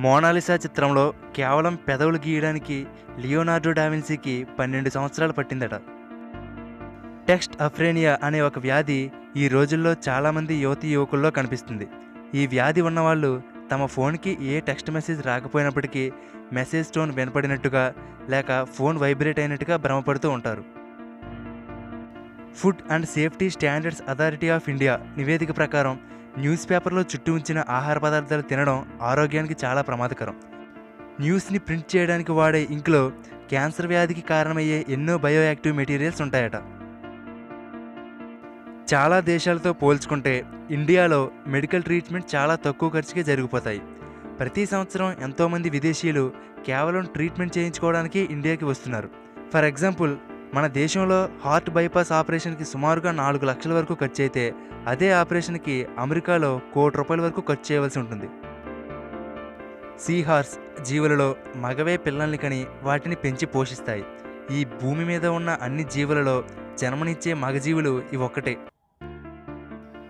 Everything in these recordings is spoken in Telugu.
మోనాలిసా చిత్రంలో కేవలం పెదవులు గీయడానికి లియోనార్డో డావిన్సీకి 12 సంవత్సరాలు పట్టిందట. టెక్స్ట్ అఫ్రేనియా అనే ఒక వ్యాధి ఈ రోజుల్లో చాలామంది యువతీ యువకుల్లో కనిపిస్తుంది. ఈ వ్యాధి ఉన్నవాళ్ళు తమ ఫోన్కి ఏ టెక్స్ట్ మెసేజ్ రాకపోయినప్పటికీ మెసేజ్ టోన్ వినపడినట్టుగా లేక ఫోన్ వైబ్రేట్ అయినట్టుగా భ్రమపడుతూ ఉంటారు. Food and safety standards authority of India నివేదిక ప్రకారం న్యూస్ పేపర్లో చుట్టూ ఉంచిన ఆహార పదార్థాలు తినడం ఆరోగ్యానికి చాలా ప్రమాదకరం. న్యూస్ని ప్రింట్ చేయడానికి వాడే ఇంక్లో క్యాన్సర్ వ్యాధికి కారణమయ్యే ఎన్నో బయోయాక్టివ్ మెటీరియల్స్ ఉంటాయట. చాలా దేశాలతో పోల్చుకుంటే ఇండియాలో మెడికల్ ట్రీట్మెంట్ చాలా తక్కువ ఖర్చుకే జరిగిపోతాయి. ప్రతి సంవత్సరం ఎంతోమంది విదేశీయులు కేవలం ట్రీట్మెంట్ చేయించుకోవడానికి ఇండియాకి వస్తున్నారు. ఫర్ ఎగ్జాంపుల్, మన దేశంలో హార్ట్ బైపాస్ ఆపరేషన్కి సుమారుగా 4 లక్షల వరకు ఖర్చు అయితే అదే ఆపరేషన్కి అమెరికాలో ₹1 కోటి వరకు ఖర్చు చేయవలసి ఉంటుంది. సీహార్స్ జీవులలో మగవే పిల్లల్ని కని వాటిని పెంచి పోషిస్తాయి. ఈ భూమి మీద ఉన్న అన్ని జీవులలో జన్మనిచ్చే మగజీవులు ఇవొక్కటే.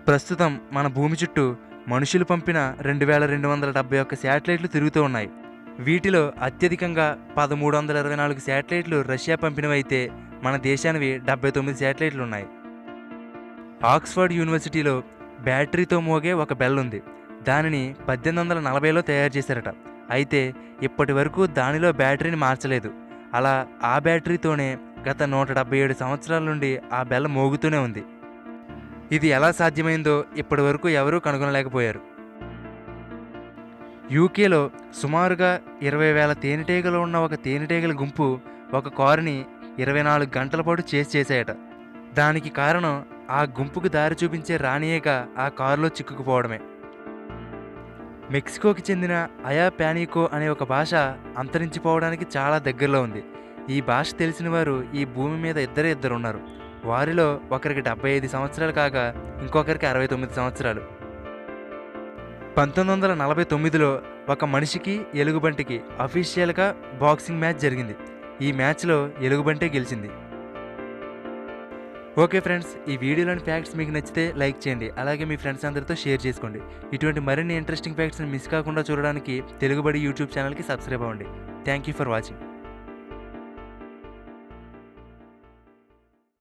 ప్రస్తుతం మన భూమి చుట్టూ మనుషులు పంపిన 2271 శాటిలైట్లు తిరుగుతూ ఉన్నాయి. వీటిలో అత్యధికంగా 1324 శాటిలైట్లు రష్యా పంపినవైతే మన దేశానివి 79 శాటిలైట్లు ఉన్నాయి. ఆక్స్ఫర్డ్ యూనివర్సిటీలో బ్యాటరీతో మోగే ఒక బెల్ ఉంది. దానిని 1840లో తయారు చేశారట. అయితే ఇప్పటి వరకు దానిలో బ్యాటరీని మార్చలేదు. అలా ఆ బ్యాటరీతోనే గత 177 సంవత్సరాల నుండి ఆ బెల్ మోగుతూనే ఉంది. ఇది ఎలా సాధ్యమైందో ఇప్పటి వరకు ఎవరూ కనుగొనలేకపోయారు. యూకేలో సుమారుగా 20,000 తేనెటీగలు ఉన్న ఒక తేనెటీగల గుంపు ఒక కారుని 24 గంటల పాటు చేసాయట. దానికి కారణం ఆ గుంపుకు దారి చూపించే రాణియేగ ఆ కారులో చిక్కుకుపోవడమే. మెక్సికోకి చెందిన అయా ప్యానికో అనే ఒక భాష అంతరించిపోవడానికి చాలా దగ్గరలో ఉంది. ఈ భాష తెలిసిన వారు ఈ భూమి మీద ఇద్దరు ఉన్నారు. వారిలో ఒకరికి 75 సంవత్సరాలు కాగా ఇంకొకరికి 69 సంవత్సరాలు. 1949లో ఒక మనిషికి ఎలుగుబంటికి అఫీషియల్గా బాక్సింగ్ మ్యాచ్ జరిగింది. ఈ మ్యాచ్లో ఎలుగుబంటే గెలిచింది. ఓకే ఫ్రెండ్స్, ఈ వీడియోలోని ఫ్యాక్ట్స్ మీకు నచ్చితే లైక్ చేయండి. అలాగే మీ ఫ్రెండ్స్ అందరితో షేర్ చేసుకోండి. ఇటువంటి మరిన్ని ఇంట్రెస్టింగ్ ఫ్యాక్ట్స్ని మిస్ కాకుండా చూడడానికి తెలుగుబడి యూట్యూబ్ ఛానల్కి సబ్స్క్రైబ్ అవ్వండి. Thank you for watching.